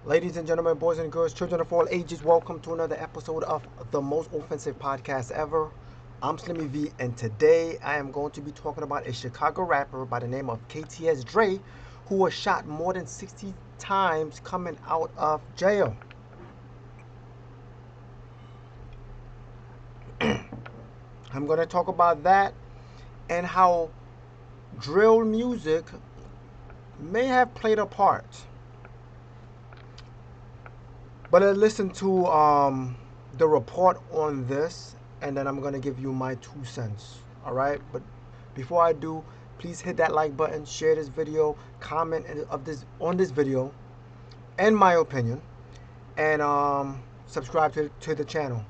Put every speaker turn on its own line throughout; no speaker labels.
Ladies and gentlemen, boys and girls, children of all ages, welcome to another episode of the most offensive podcast ever. I'm Slimmy V, and today I am going to be talking about a Chicago rapper by the name of KTS Dre, who was shot more than 60 times coming out of jail. I'm going to talk about that and how drill music may have played a part. But let's listen to the report on this, and then I'm gonna give you my 2 cents. All right. But before I do, please hit that like button, share this video, comment on this video, and my opinion, and subscribe to the channel.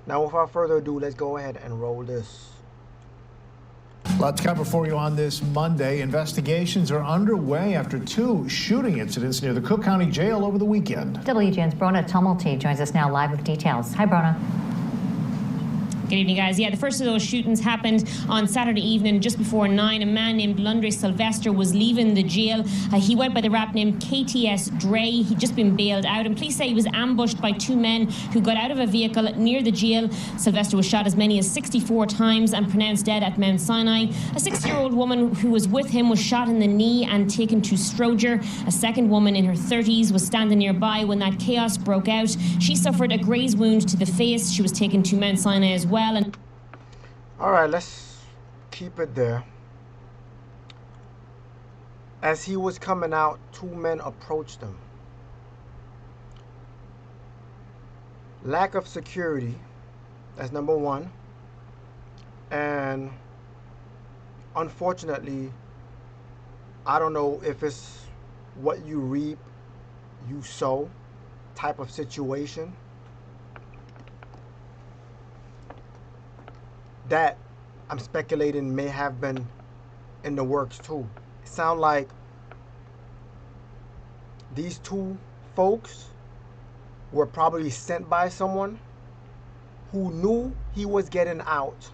Now, without further ado, let's go ahead and roll this.
Let's cover for you on this Monday. Investigations are underway after 2 shooting incidents near the Cook County Jail over the weekend.
WGN's Brona Tumulty joins us now live with details. Hi, Brona.
Good evening, guys. Yeah, the first of those shootings happened on Saturday evening just before 9. A man named Lundre Sylvester was leaving the jail. He went by the rap name KTS Dre. He'd just been bailed out, and police say he was ambushed by 2 men who got out of a vehicle near the jail. Sylvester was shot as many as 64 times and pronounced dead at Mount Sinai. A 60-year-old woman who was with him was shot in the knee and taken to Stroger. A second woman in her 30s was standing nearby when that chaos broke out. She suffered a graze wound to the face. She was taken to Mount Sinai as well.
All right, let's keep it there. As he was coming out, 2 men approached him. Lack of security, that's number 1. And unfortunately, I don't know if it's what you reap, you sow type of situation. That I'm speculating may have been in the works too. It sounds like these 2 folks were probably sent by someone who knew he was getting out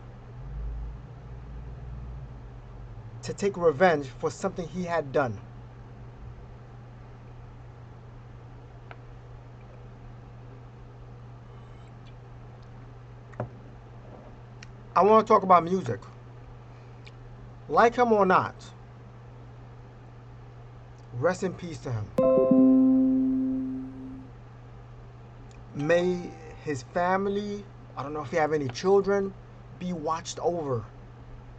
to take revenge for something he had done. I want to talk about music. Like him or not, rest in peace to him. May his family, I don't know if he have any children, be watched over,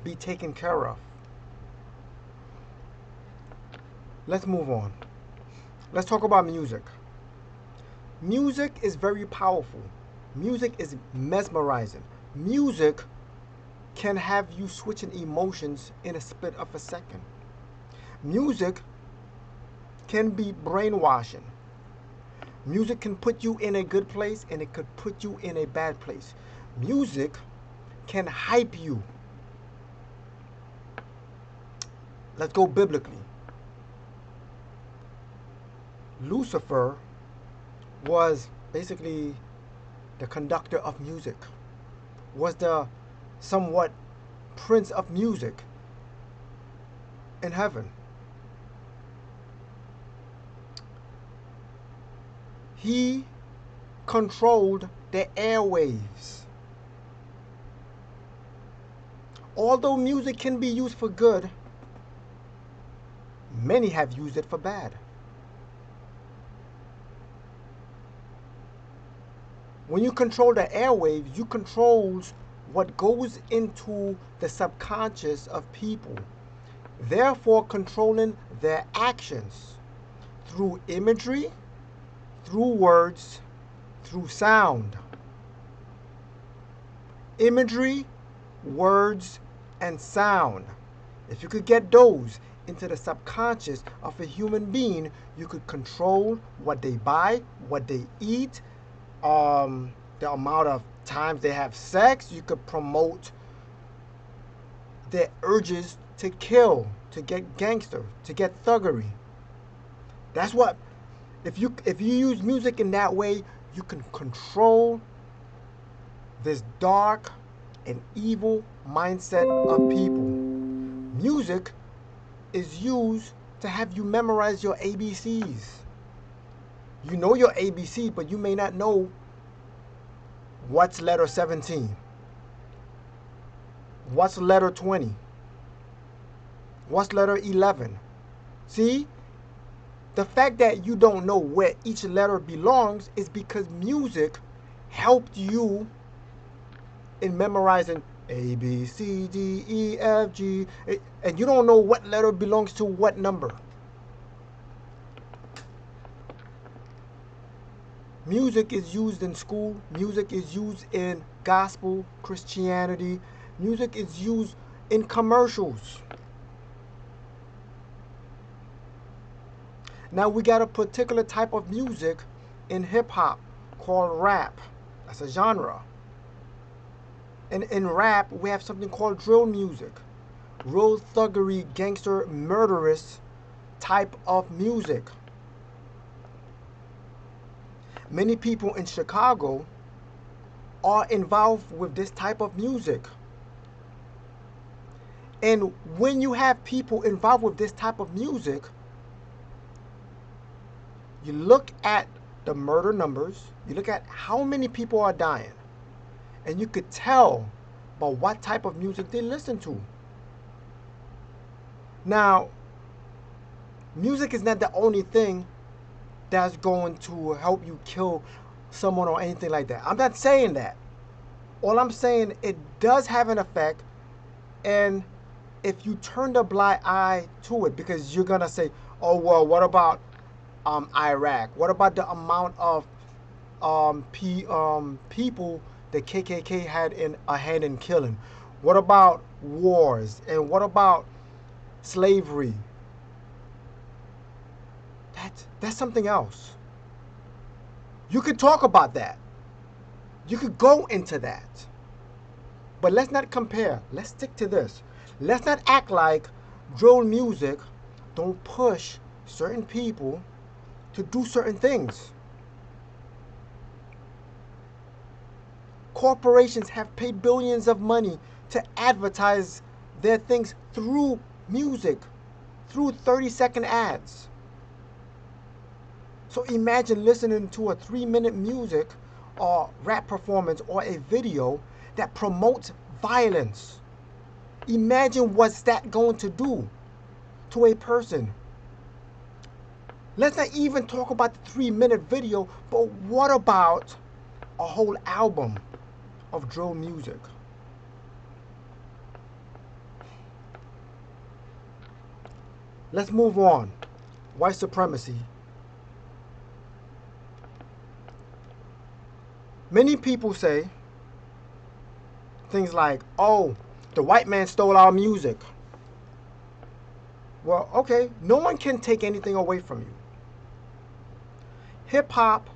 be taken care of. Let's move on. Let's talk about music. Music is very powerful. Music is mesmerizing. Music can have you switching emotions in a split of a second. Music can be brainwashing. Music can put you in a good place, and it could put you in a bad place. Music can hype you. Let's go biblically. Lucifer was basically the conductor of music, was the somewhat prince of music in heaven. He controlled the airwaves. Although music can be used for good, many have used it for bad. When you control the airwaves, you control what goes into the subconscious of people, therefore controlling their actions through imagery, through words, through sound. Imagery, words, and sound. If you could get those into the subconscious of a human being, you could control what they buy, what they eat, the amount of times they have sex. You could promote their urges to kill, to get gangster, to get thuggery. That's what, if you use music in that way, you can control this dark and evil mindset of people. Music is used to have you memorize your ABCs. You know your ABC, but you may not know what's letter 17, what's letter 20, what's letter 11. See, the fact that you don't know where each letter belongs is because music helped you in memorizing A, B, C, D, E, F, G, and you don't know what letter belongs to what number. Music is used in school. Music is used in gospel, Christianity. Music is used in commercials. Now we got a particular type of music in hip hop called rap. That's a genre. And in rap, we have something called drill music. Real thuggery, gangster, murderous type of music. Many people in Chicago are involved with this type of music. And when you have people involved with this type of music, you look at the murder numbers, you look at how many people are dying, and you could tell by what type of music they listen to. Now, music is not the only thing that's going to help you kill someone or anything like that. I'm not saying that. All I'm saying, it does have an effect, and if you turn the blind eye to it, because you're gonna say, oh well, what about Iraq? What about the amount of people the KKK had in a hand in killing? What about wars? And what about slavery? That's something else. You could talk about that. You could go into that. But let's not compare. Let's stick to this. Let's not act like drill music don't push certain people to do certain things. Corporations have paid billions of money to advertise their things through music, through 30-second ads. So imagine listening to a 3-minute music or rap performance or a video that promotes violence. Imagine what's that going to do to a person. Let's not even talk about the 3-minute video, but what about a whole album of drill music? Let's move on. White supremacy. Many people say things like, oh, the white man stole our music. Well, okay, no one can take anything away from you. Hip hop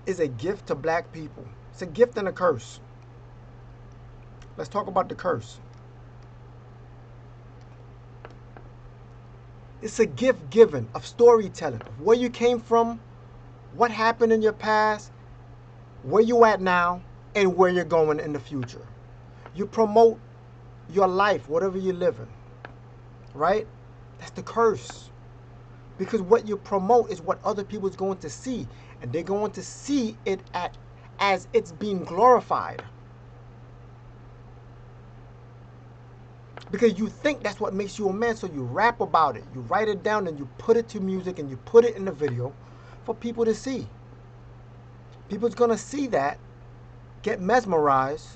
is a gift to black people. It's a gift and a curse. Let's talk about the curse. It's a gift given of storytelling, of where you came from, what happened in your past, where you at now, and where you're going in the future. You promote your life, whatever you're living, right? That's the curse. Because what you promote is what other people is going to see, and they're going to see it as it's being glorified. Because you think that's what makes you a man, so you rap about it, you write it down, and you put it to music, and you put it in the video for people to see. People's gonna see that, get mesmerized,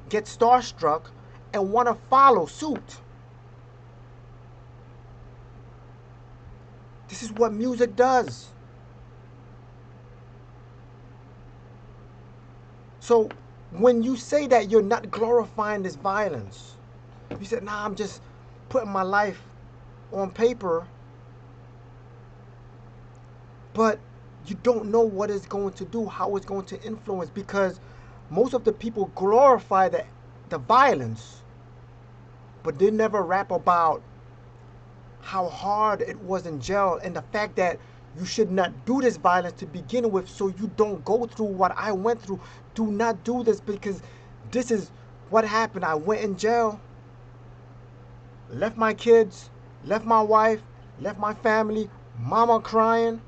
get starstruck, and want to follow suit. This is what music does. So when you say that you're not glorifying this violence, you said, nah, I'm just putting my life on paper, but you don't know what it's going to do, how it's going to influence, because most of the people glorify the violence, but they never rap about how hard it was in jail and the fact that you should not do this violence to begin with, so you don't go through what I went through. Do not do this, because this is what happened. I went in jail, left my kids, left my wife, left my family, mama crying,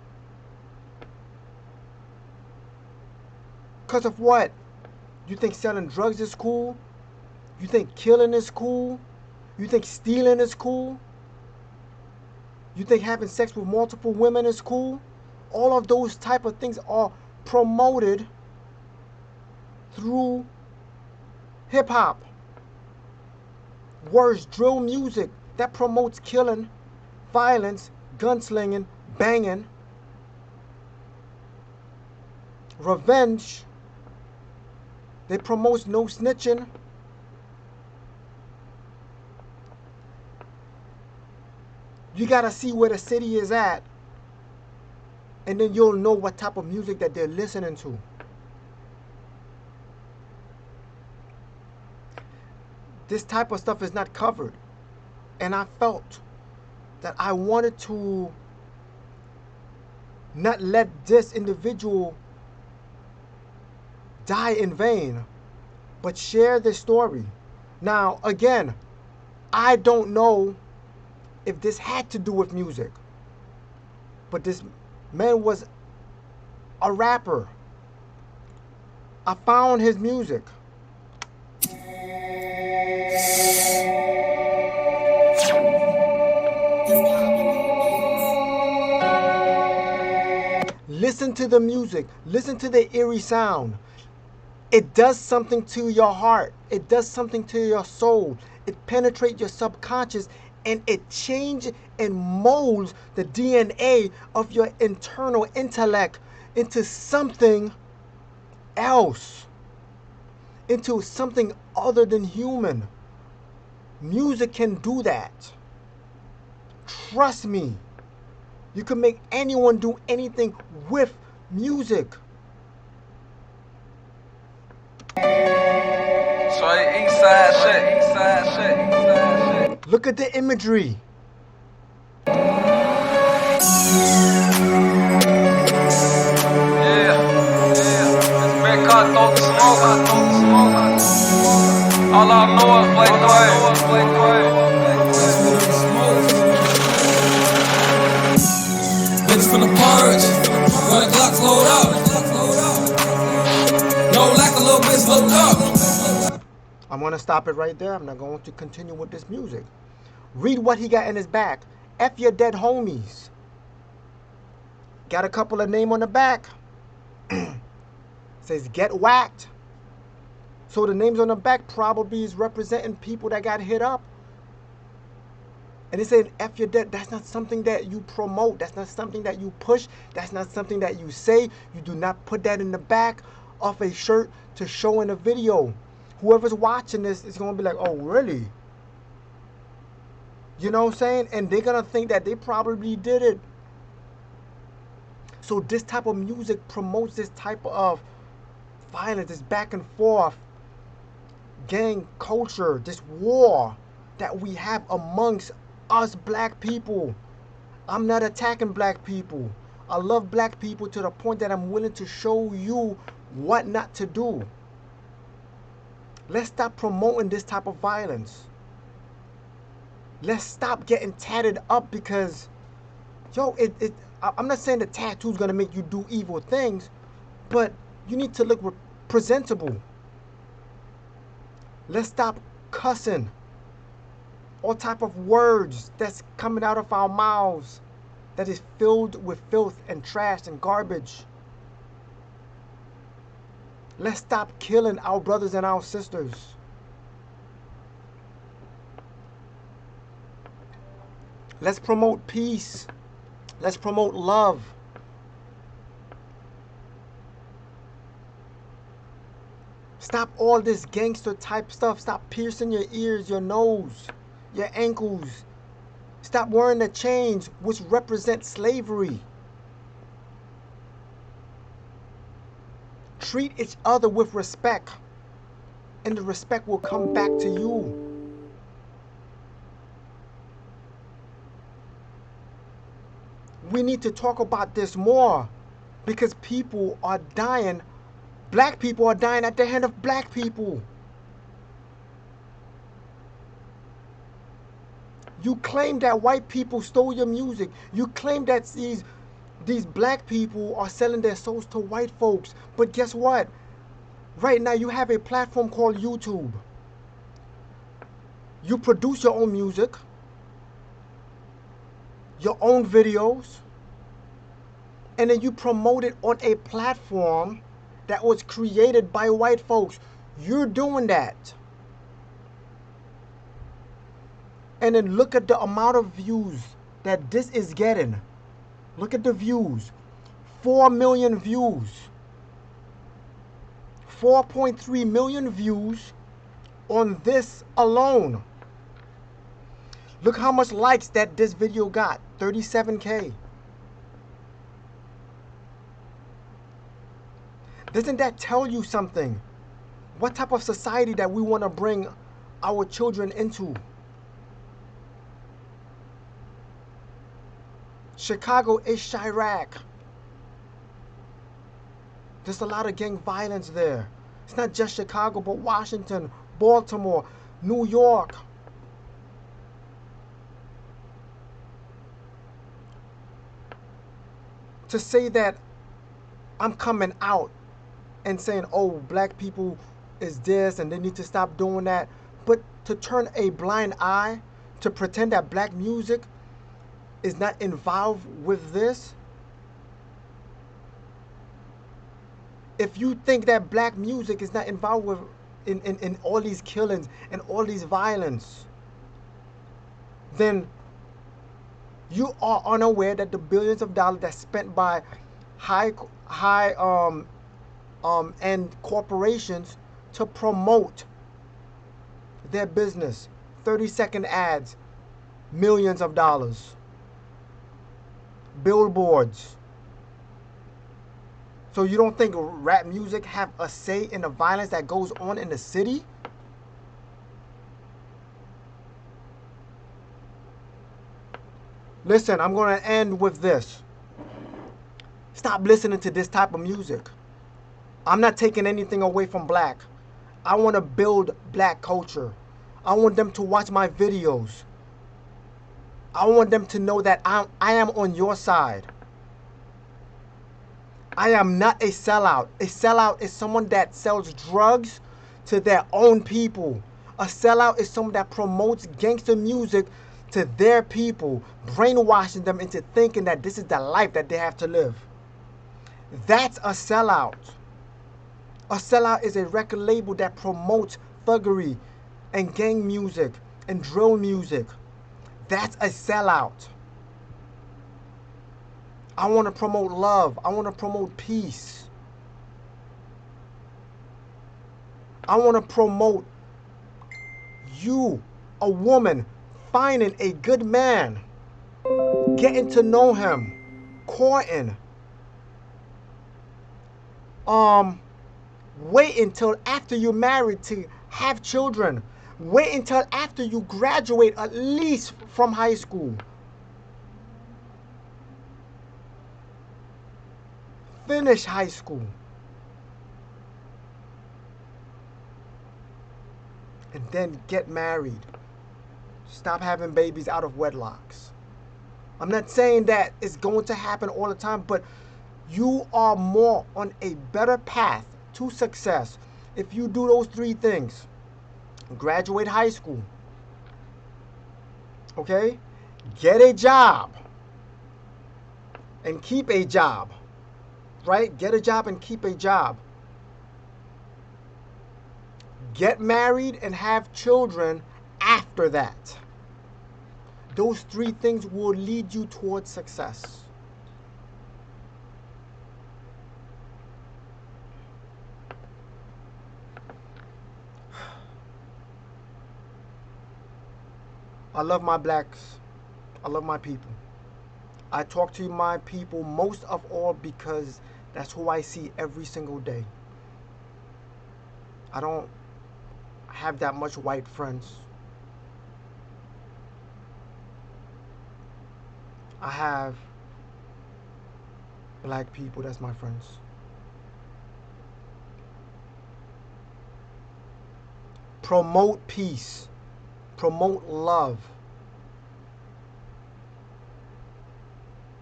Because of what? You think selling drugs is cool? You think killing is cool? You think stealing is cool? You think having sex with multiple women is cool? All of those type of things are promoted through hip-hop. Words, drill music that promotes killing, violence, gunslinging, banging, revenge. They promote no snitching. You gotta see where the city is at, and then you'll know what type of music that they're listening to. This type of stuff is not covered. And I felt that I wanted to not let this individual die in vain, but share this story. Now, again, I don't know if this had to do with music, but this man was a rapper. I found his music. Listen to the music. Listen to the eerie sound. It does something to your heart. It does something to your soul. It penetrates your subconscious, and it changes and molds the DNA of your internal intellect into something else, into something other than human. Music can do that. Trust me. You can make anyone do anything with music.
Straight east side shit, east side shit, east side shit.
Look at the imagery.
Yeah, this big car throw the smoke, All I know is play quiet.
Bitch from the porridge, when the Glocks load up. No lack, a little bitch load up.
I'm going to stop it right there. I'm not going to continue with this music. Read what he got in his back. F your dead homies. Got a couple of names on the back. Says get whacked. So the names on the back probably is representing people that got hit up. And they say F your dead. That's not something that you promote. That's not something that you push. That's not something that you say. You do not put that in the back of a shirt to show in a video. Whoever's watching this is going to be like, oh, really? You know what I'm saying? And they're going to think that they probably did it. So this type of music promotes this type of violence, this back and forth, gang culture, this war that we have amongst us black people. I'm not attacking black people. I love black people to the point that I'm willing to show you what not to do. Let's stop promoting this type of violence. Let's stop getting tatted up because, yo, I'm not saying the tattoo's gonna make you do evil things, but you need to look presentable. Let's stop cussing. All type of words that's coming out of our mouths that is filled with filth and trash and garbage. Let's stop killing our brothers and our sisters. Let's promote peace. Let's promote love. Stop all this gangster type stuff. Stop piercing your ears, your nose, your ankles. Stop wearing the chains, which represent slavery. Treat each other with respect, and the respect will come back to you. We need to talk about this more because people are dying. Black people are dying at the hand of black people. You claim that white people stole your music. You claim that these black people are selling their souls to white folks. But guess what? Right now, you have a platform called YouTube. You produce your own music, your own videos, and then you promote it on a platform that was created by white folks. You're doing that. And then look at the amount of views that this is getting. Look at the views. 4 million views. 4.3 million views on this alone. Look how much likes that this video got. 37K. Doesn't that tell you something? What type of society that we want to bring our children into? Chicago is Chirac. There's a lot of gang violence there. It's not just Chicago, but Washington, Baltimore, New York. To say that I'm coming out and saying, oh, black people is this and they need to stop doing that, but to turn a blind eye, to pretend that black music is not involved with this. If you think that black music is not involved with in all these killings and all these violence, then you are unaware that the billions of dollars that's spent by high end corporations to promote their business, 30-second ads, millions of dollars, billboards. So you don't think rap music have a say in the violence that goes on in the city? Listen, I'm going to end with this. Stop listening to this type of music. I'm not taking anything away from black. I want to build black culture. I want them to watch my videos. I want them to know that I am on your side. I am not a sellout. A sellout is someone that sells drugs to their own people. A sellout is someone that promotes gangster music to their people, brainwashing them into thinking that this is the life that they have to live. That's a sellout. A sellout is a record label that promotes thuggery and gang music and drill music. That's a sellout. I want to promote love. I want to promote peace. I want to promote you, a woman, finding a good man, getting to know him, courting. Wait until after you're married to have children. Wait until after you graduate, at least from high school. Finish high school. And then get married. Stop having babies out of wedlocks. I'm not saying that it's going to happen all the time, but you are more on a better path to success if you do those three things. Graduate high school. Okay? Get a job. And keep a job. Right? Get a job and keep a job. Get married and have children after that. Those three things will lead you towards success. I love my blacks. I love my people. I talk to my people most of all because that's who I see every single day. I don't have that much white friends. I have black people, that's my friends. Promote peace. Promote love.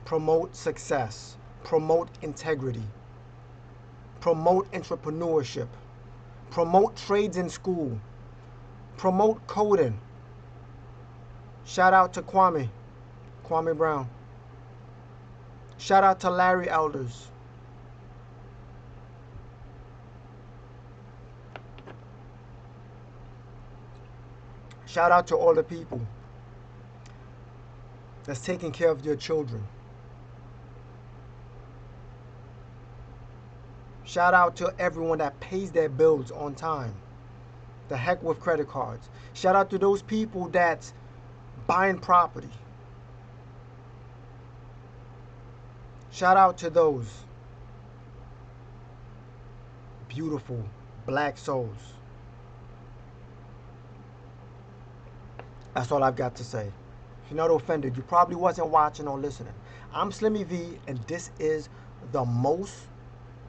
Promote success. Promote integrity. Promote entrepreneurship. Promote trades in school. Promote coding. Shout out to Kwame Brown. Shout out to Larry Elders. Shout out to all the people that's taking care of your children. Shout out to everyone that pays their bills on time. The heck with credit cards. Shout out to those people that's buying property. Shout out to those beautiful black souls. That's all I've got to say. If you're not offended, you probably wasn't watching or listening. I'm Slimmy V, and this is the most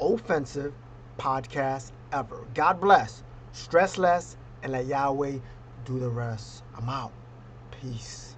offensive podcast ever. God bless, stress less, and let Yahweh do the rest. I'm out. Peace.